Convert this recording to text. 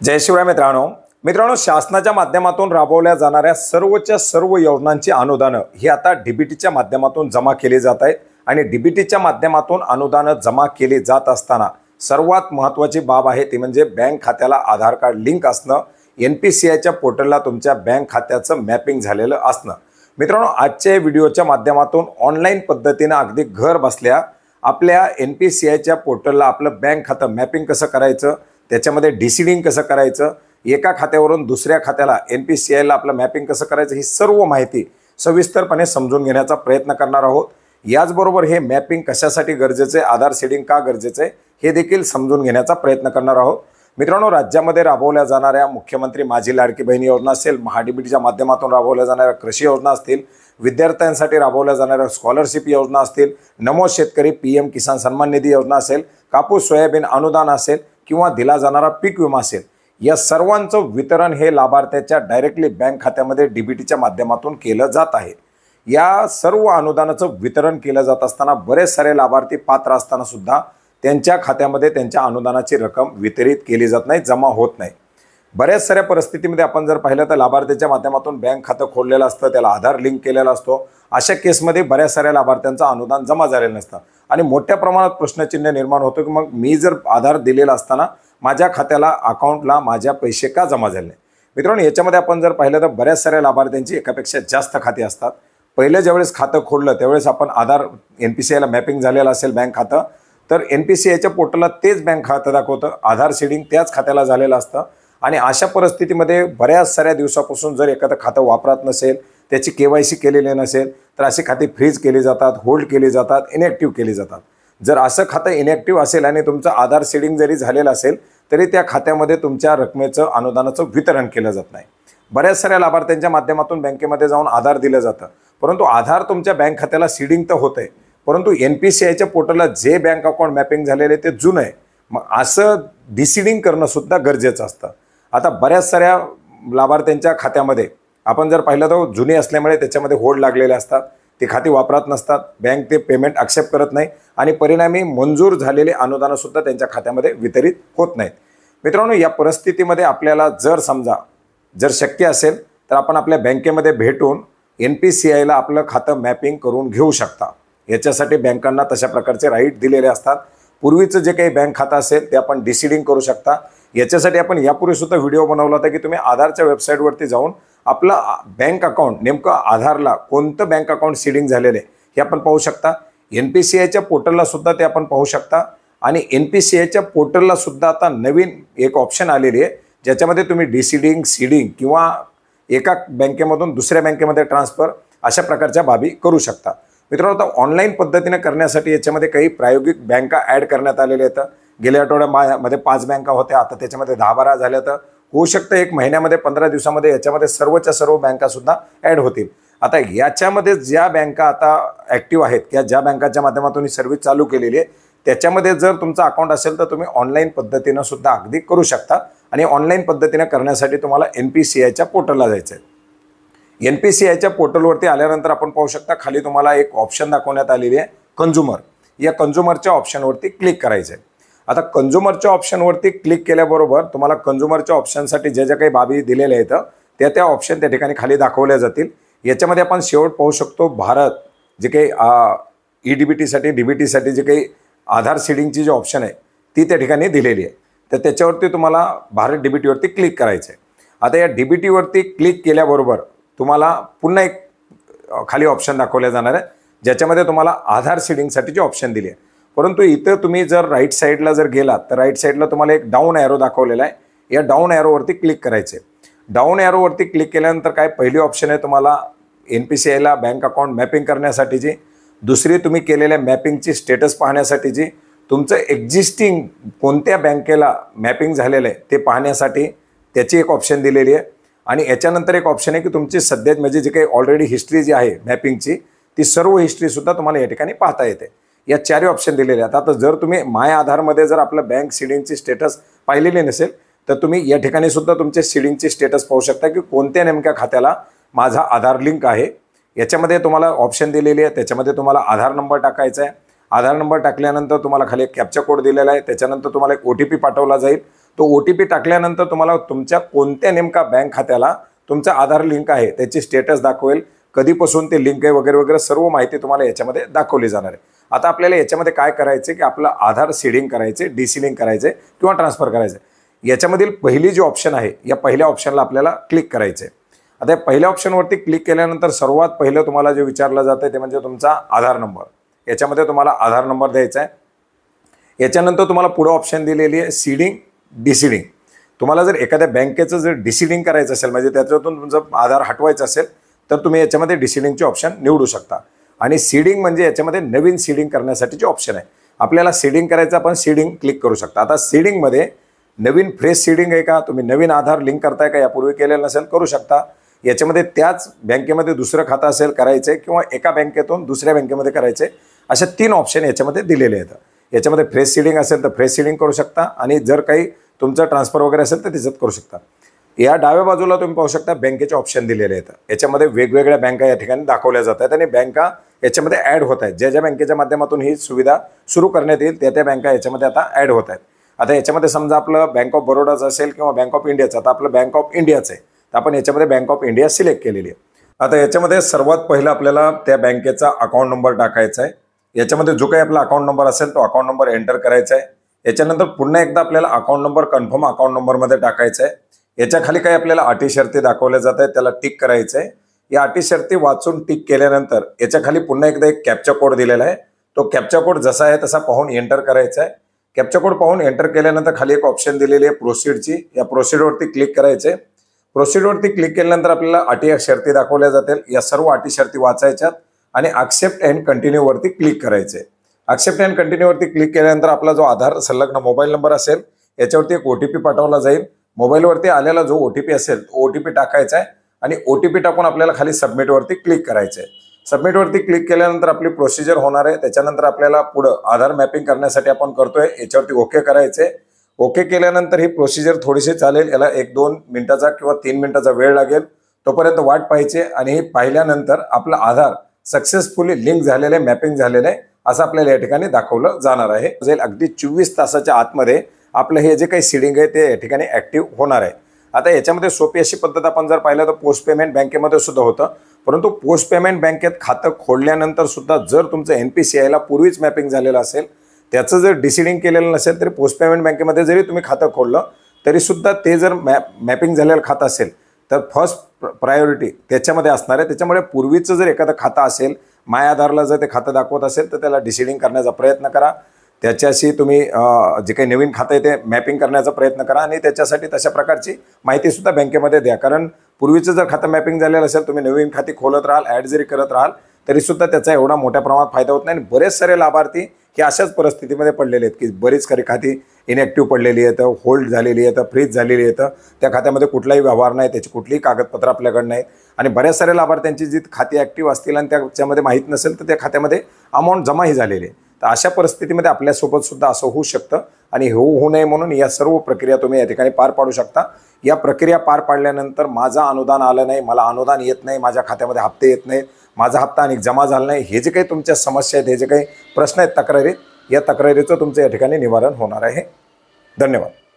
जय शिवराय मित्रांनो, शासनाच्या माध्यमातून राबवल्या जाणाऱ्या सर्वच्या सर्व योजनांची अनुदानं ही आता डीबीटीच्या माध्यमातून जमा केली जात आहेत आणि डीबीटीच्या माध्यमातून अनुदानं जमा केली जात असताना सर्वात महत्त्वाची बाब आहे ती म्हणजे बँक खात्याला आधार कार्ड लिंक असणं, NPCIच्या पोर्टलला तुमच्या बँक खात्याचं मॅपिंग झालेलं असणं। मित्रांनो, आजच्या व्हिडिओच्या माध्यमातून ऑनलाईन पद्धतीने अगदी घर बसल्या आपल्या NPCIच्या पोर्टलला आपलं बँक खातं मॅपिंग कसं करायचं, त्याच्यामध्ये डिसिडिंग कसं करायचं, एका खात्यावरून दुसऱ्या खात्याला NPCIला आपलं मॅपिंग कसं करायचं, ही सर्व माहिती सविस्तरपणे समजून घेण्याचा प्रयत्न करणार आहोत। याचबरोबर हे मॅपिंग कशासाठी गरजेचं आहे, आधार सीडिंग का गरजेचं आहे हे देखील समजून घेण्याचा प्रयत्न करणार आहोत। मित्रांनो, राज्यामध्ये राबवल्या जाणाऱ्या मुख्यमंत्री माझी लाडकी बहीण योजना असेल, महाडीबीटीच्या माध्यमातून राबवल्या जाणाऱ्या कृषी योजना असतील, विद्यार्थ्यांसाठी राबवल्या जाणाऱ्या स्कॉलरशिप योजना असतील, नमो शेतकरी PM किसान सन्मान निधी योजना असेल, कापूस सोयाबीन अनुदान असेल किंवा दिला जाणारा पीक विमा असेल, या सर्वांचं वितरण हे लाभार्थ्याच्या डायरेक्टली बँक खात्यामध्ये डीबीटीच्या माध्यमातून केलं जात आहे। या सर्व अनुदानाचं वितरण केलं जात असताना बरेच सारे लाभार्थी पात्र असताना सुद्धा त्यांच्या खात्यामध्ये त्यांच्या अनुदानाची रक्कम वितरित केली जात नाही, जमा होत नाही। बऱ्याच साऱ्या परिस्थितीमध्ये आपण जर पाहिलं तर लाभार्थ्याच्या माध्यमातून बँक खातं खोललेलं असतं, त्याला आधार लिंक केलेला असतो, अशा केसमध्ये बऱ्याच साऱ्या लाभार्थ्यांचं अनुदान जमा झालेलं नसतं आणि मोठ्या प्रमाणात प्रश्नचिन्ह निर्माण होतं की मग मी जर आधार दिलेला असताना माझ्या खात्याला अकाउंटला माझ्या पैसे का जमा झाले नाही। मित्रांनो, याच्यामध्ये आपण जर पाहिलं तर बऱ्याच साऱ्या लाभार्थ्यांची एकापेक्षा जास्त खाती असतात। पहिलं ज्यावेळेस खातं खोललं त्यावेळेस आपण आधार NPCIला मॅपिंग झालेलं असेल बँक खातं, तर NPCIच्या पोर्टलला तेच बँक खातं दाखवतं, आधार सीडिंग त्याच खात्याला झालेलं असतं आणि अशा परिस्थितीमध्ये बऱ्याच साऱ्या दिवसापासून जर एखादं खातं वापरात नसेल, त्याची KYC केलेली नसेल तर अशी खाती फ्रीज केली जातात, होल्ड केली जातात, इनॅक्टिव्ह केली जातात। जर असं खातं इनॅक्टिव्ह असेल आणि तुमचं आधार सीडिंग जरी झालेलं असेल तरी त्या खात्यामध्ये तुमच्या रकमेचं अनुदानाचं वितरण केलं जात नाही। बऱ्याच साऱ्या लाभार्थ्यांच्या माध्यमातून बँकेमध्ये जाऊन आधार दिलं जातं, परंतु आधार तुमच्या बँक खात्याला सीडिंग तर होतंय, परंतु NPCIच्या पोर्टलला जे बँक अकाउंट मॅपिंग झालेले ते जुनं आहे। मग असं डिसिडिंग करणं सुद्धा गरजेचं असतं। आता बऱ्याच साऱ्या लाभार्थ्यांच्या खात्यामध्ये आपण जर पाहिलं तर जुने असल्यामुळे त्याच्यामध्ये होल्ड लागलेले असतात, ती खाती वापरत नसतात, बँक ते पेमेंट ॲक्सेप्ट करत नाही आणि परिणामी मंजूर झालेले अनुदानसुद्धा त्यांच्या खात्यामध्ये वितरित होत नाहीत। मित्रांनो, या परिस्थितीमध्ये आपल्याला जर शक्य असेल तर आपण आपल्या बँकेमध्ये भेटून NPCIला आपलं खातं मॅपिंग करून घेऊ शकता। याच्यासाठी बँकांना तशा प्रकारचे राईट दिलेले असतात। पूर्वीचं जे काही बँक खातं असेल ते आपण डिसिडिंग करू शकता। याच्यासाठी आपण यापूर्वीसुद्धा व्हिडिओ बनवला होता की तुम्ही आधारच्या वेबसाईटवरती जाऊन आपलं बँक अकाउंट नेमकं आधारला कोणतं बँक अकाउंट सीडिंग झालेलं आहे हे आपण पाहू शकता। NPCIच्या पोर्टलला सुद्धा ते आपण पाहू शकता आणि NPCIच्या पोर्टलला सुद्धा आता नवीन एक ऑप्शन आलेली आहे ज्याच्यामध्ये तुम्ही डिसिडिंग, सीडिंग किंवा एका बँकेमधून दुसऱ्या बँकेमध्ये ट्रान्सफर अशा प्रकारच्या बाबी करू शकता। मित्रांनो, आता ऑनलाईन पद्धतीने करण्यासाठी याच्यामध्ये काही प्रायोगिक बँका ॲड करण्यात आलेल्या आहेत। गेल्या आठवड्यामध्ये 5 बँका होत्या, आता त्याच्यामध्ये 10-12 झाल्या। तर होऊ शकतं 1 महिन्यामध्ये 15 दिवसामध्ये याच्यामध्ये सर्वच्या सर्व बँकासुद्धा ॲड होतील। आता याच्यामध्ये ज्या बँका आता ॲक्टिव्ह आहेत किंवा ज्या बँकाच्या माध्यमातून ही सर्व्हिस चालू केलेली आहे त्याच्यामध्ये जर तुमचं अकाउंट असेल तर तुम्ही ऑनलाईन पद्धतीनं सुद्धा अगदी करू शकता आणि ऑनलाईन पद्धतीने करण्यासाठी तुम्हाला NPCIच्या पोर्टलला जायचं आहे। NPCIच्या पोर्टलवरती आल्यानंतर आपण पाहू शकता खाली तुम्हाला एक ऑप्शन दाखवण्यात आलेली आहे कंझ्युमर। या कंझ्युमरच्या ऑप्शनवरती क्लिक करायचं आहे। आता कंझ्युमरच्या ऑप्शनवरती क्लिक केल्याबरोबर तुम्हाला कंझ्युमरच्या ऑप्शनसाठी ज्या काही बाबी दिलेल्या आहेत त्या ऑप्शन त्या ठिकाणी खाली दाखवल्या जातील। याच्यामध्ये आपण शेवट पाहू शकतो भारत, जे काही EDBTसाठी DBTसाठी जे काही आधार सीडिंगची जी ऑप्शन आहे ती त्या ठिकाणी दिलेली आहे, तर त्याच्यावरती तुम्हाला भारत DBTवरती क्लिक करायचं आहे। आता या DBTवरती क्लिक केल्याबरोबर तुम्हाला पुन्हा एक खाली ऑप्शन दाखवले जाणार आहे ज्याच्यामध्ये तुम्हाला आधार सीडिंगसाठीची ऑप्शन दिली आहे, परंतु इथं तुम्ही जर राईट साईडला जर गेलात तर राईट साईडला तुम्हाला एक डाऊन ॲरो दाखवलेला आहे। या डाऊन ॲरोवरती क्लिक करायचे। डाऊन ॲरोवरती क्लिक केल्यानंतर काय पहिली ऑप्शन आहे तुम्हाला NPCIला बँक अकाउंट मॅपिंग करण्यासाठीची, दुसरी तुम्ही केलेल्या मॅपिंगची स्टेटस पाहण्यासाठीची, तुमचं एक्झिस्टिंग कोणत्या बँकेला मॅपिंग झालेलं आहे ते पाहण्यासाठी त्याची एक ऑप्शन दिलेली आहे आणि याच्यानंतर एक ऑप्शन आहे की तुमची सध्या म्हणजे जी काही ऑलरेडी हिस्ट्री जी आहे मॅपिंगची ती सर्व हिस्ट्रीसुद्धा तुम्हाला या ठिकाणी पाहता येते। या 4 ऑप्शन दिलेले आहेत। आता जर तुम्ही माय आधारमध्ये जर आपलं बँक सीडिंगची स्टेटस पाहिलेली नसेल तर तुम्ही या ठिकाणी सुद्धा तुमचे सीडिंगची स्टेटस पाहू शकता की कोणत्या नेमक्या खात्याला माझा आधार लिंक आहे। याच्यामध्ये तुम्हाला ऑप्शन दिलेली आहे, त्याच्यामध्ये तुम्हाला आधार नंबर टाकायचा आहे। आधार नंबर टाकल्यानंतर तुम्हाला खाली एक कॅप्चा कोड दिलेला आहे, त्याच्यानंतर तुम्हाला एक OTP पाठवला जाईल। तो OTP टाकल्यानंतर तुम्हाला तुमच्या कोणत्या नेमका बँक खात्याला तुमचा आधार लिंक आहे त्याची स्टेटस दाखवेल, कधीपासून ते लिंक आहे वगैरे वगैरे सर्व माहिती तुम्हाला याच्यामध्ये दाखवली जाणार आहे। आता आपल्याला याच्यामध्ये काय करायचे की आपलं आधार सीडिंग करायचे, डिसीडिंग करायचे किंवा ट्रान्सफर करायचे। याच्यामधील पहिली जी ऑप्शन आहे या पहिल्या ऑप्शनला आपल्याला क्लिक करायचे। आता या पहिल्या ऑप्शनवरती क्लिक केल्यानंतर सर्वात पहिलं तुम्हाला जे विचारलं जातं ते म्हणजे तुमचा आधार नंबर। याच्यामध्ये तुम्हाला आधार नंबर द्यायचा आहे। याच्यानंतर तुम्हाला पुढे ऑप्शन दिलेली आहे सीडिंग डिसीडिंग। तुम्हाला जर एखाद्या बँकेचं जर डिसीडिंग करायचं असेल म्हणजे त्याच्यातून तुमचं आधार हटवायचं असेल तर तुम्ही याच्यामध्ये डिसीडिंगचे ऑप्शन निवडू शकता। आणि सीडिंग म्हणजे याच्यामध्ये नवीन सीडिंग करण्यासाठीचे ऑप्शन आहे। आपल्याला सीडिंग करायचं, आपण सीडिंग क्लिक करू शकता। आता सीडिंगमध्ये नवीन फ्रेश सीडिंग आहे का, तुम्ही नवीन आधार लिंक करताय का, यापूर्वी केलेलं नसेल करू शकता। याच्यामध्ये त्याच बँकेमध्ये दुसरं खातं असेल करायचे किंवा एका बँकेतून दुसऱ्या बँकेमध्ये करायचे, अशा 3 ऑप्शन याच्यामध्ये दिलेले आहेत। याच्यामध्ये फ्रेश सीडिंग असेल तर फ्रेश सीडिंग करू शकता आणि जर काही तुमचं ट्रान्सफर वगैरे असेल तर त्याच्यात करू शकता। या डाव्या बाजूला तुम्ही पाहू शकता बँकेचे ऑप्शन दिलेले आहेत। याच्यामध्ये वेगवेगळ्या बँका या ठिकाणी दाखवल्या जातात आणि बँका याच्यामध्ये ॲड होत आहेत। ज्या ज्या बँकेच्या माध्यमातून ही सुविधा सुरू करण्यात येईल त्या बँका याच्यामध्ये आता ॲड होत आहेत। आता याच्यामध्ये समजा आपलं बँक ऑफ बरोडाचं असेल किंवा बँक ऑफ इंडियाचं, आता आपलं बँक ऑफ इंडियाचं आहे तर आपण याच्यामध्ये बँक ऑफ इंडिया सिलेक्ट केलेली आहे। आता याच्यामध्ये सर्वात पहिलं आपल्याला त्या बँकेचा अकाउंट नंबर टाकायचा आहे। याच्यामध्ये जो काही आपला अकाउंट नंबर असेल तो अकाउंट नंबर एंटर करायचा आहे। याच्यानंतर पुन्हा एकदा आपल्याला अकाउंट नंबर कन्फर्म अकाउंट नंबरमध्ये टाकायचा आहे। याच्या खाली काही आपल्याला अटी शर्ती दाखवल्या जात आहेत, त्याला टिक करायचं आहे। या अटी शर्ती वाचून टिक केल्यानंतर याच्या खाली पुन्हा एकदा एक कॅप्चा कोड दिलेला आहे, तो कॅप्चा कोड जसा आहे तसा पाहून एंटर करायचा आहे। कॅप्चा कोड पाहून एंटर केल्यानंतर खाली एक ऑप्शन दिलेली आहे प्रोसीडची, या प्रोसीडवरती क्लिक करायचे। प्रोसीडवरती क्लिक केल्यानंतर आपल्याला अटी शर्ती दाखवल्या जातील, या सर्व अटी शर्ती वाचायच्यात आणि ॲक्सेप्ट अँड कंटिन्यू वरती क्लिक करायचे। ॲक्सेप्ट अँड कंटिन्यू वरती क्लिक केल्यानंतर आपला जो आधार संलग्न मोबाईल नंबर असेल याच्यावरती एक OTP पाठवला जाईल। मोबाईलवरती आलेला जो OTP असेल तो OTP टाकायचा आहे आणि OTP टाकून आपल्याला खाली सबमिटवरती क्लिक करायचं आहे। सबमिटवरती क्लिक केल्यानंतर आपली प्रोसिजर होणार आहे। त्याच्यानंतर आपल्याला पुढं आधार मॅपिंग करण्यासाठी आपण करतोय याच्यावरती ओके करायचे। ओके केल्यानंतर ही प्रोसिजर थोडीशी चालेल, याला 1-2 मिनिटाचा किंवा 3 मिनिटाचा वेळ लागेल, तोपर्यंत वाट पाहायची आणि हे पाहिल्यानंतर आपलं आधार सक्सेसफुली लिंक झालेलं आहे, मॅपिंग झालेलं आहे असं आपल्याला या ठिकाणी दाखवलं जाणार आहे। अगदी 24 तासाच्या आतमध्ये आपलं हे जे काही सीडिंग आहे ते या ठिकाणी ॲक्टिव्ह होणार आहे। आता याच्यामध्ये सोपी अशी पद्धत आपण जर पाहिलं तर पोस्ट पेमेंट बँकेमध्ये सुद्धा होतं, परंतु पोस्ट पेमेंट बँकेत खातं खोलल्यानंतर सुद्धा जर तुमचं NPCIला पूर्वीच मॅपिंग झालेलं असेल, त्याचं जर डिसीडिंग केलेलं नसेल तरी पोस्ट पेमेंट बँकेमध्ये जरी तुम्ही खातं खोललं तरी सुद्धा ते जर मॅपिंग झालेलं खातं असेल तर फर्स्ट प्रायोरिटी त्याच्यामध्ये असणार आहे। त्याच्यामुळे पूर्वीचं जर एखादं खातं असेल, माय आधारला जर ते खातं दाखवत असेल तर त्याला डिसीडिंग करण्याचा प्रयत्न करा। त्याच्याशी तुम्ही जे काही नवीन खातं आहे ते मॅपिंग करण्याचा प्रयत्न करा आणि त्याच्यासाठी तशा प्रकारची माहितीसुद्धा बँकेमध्ये द्या। कारण पूर्वीचं जर खातं मॅपिंग झालेलं असेल, तुम्ही नवीन खाती खोलत राहाल, ॲड जरी करत राहाल तरीसुद्धा त्याचा एवढा मोठ्या प्रमाणात फायदा होत नाही। आणि बरेच सारे लाभार्थी हे अशाच परिस्थितीमध्ये पडलेले आहेत की बरीच काही खाती इनॅक्टिव्ह पडलेली आहेत, होल्ड झालेली आहेत, फ्रीज झालेली आहेत, त्या खात्यामध्ये कुठलाही व्यवहार नाही, त्याची कुठलीही कागदपत्र आपल्याकडे नाहीत आणि बऱ्याच साऱ्या लाभार्थ्यांची जी खाती ॲक्टिव्ह असतील आणि त्याच्यामध्ये माहीत नसेल तर त्या खात्यामध्ये अमाऊंट जमाही झालेली आहे। तर अशा परिस्थितीमध्ये आपल्यासोबत सुद्धा असं होऊ शकतं आणि होऊ नये म्हणून या सर्व प्रक्रिया तुम्ही या ठिकाणी पार पाडू शकता। या प्रक्रिया पार पाडल्यानंतर माझं अनुदान आलं नाही, मला अनुदान येत नाही, माझ्या खात्यामध्ये हप्ते येत नाहीत, माझा हप्ता आणि जमा झाला नाही, हे जे काही तुमच्या समस्या आहेत, हे जे काही प्रश्न आहेत तक्रारीत, या तक्रारीचं तुमचं या ठिकाणी निवारण होणार आहे। धन्यवाद।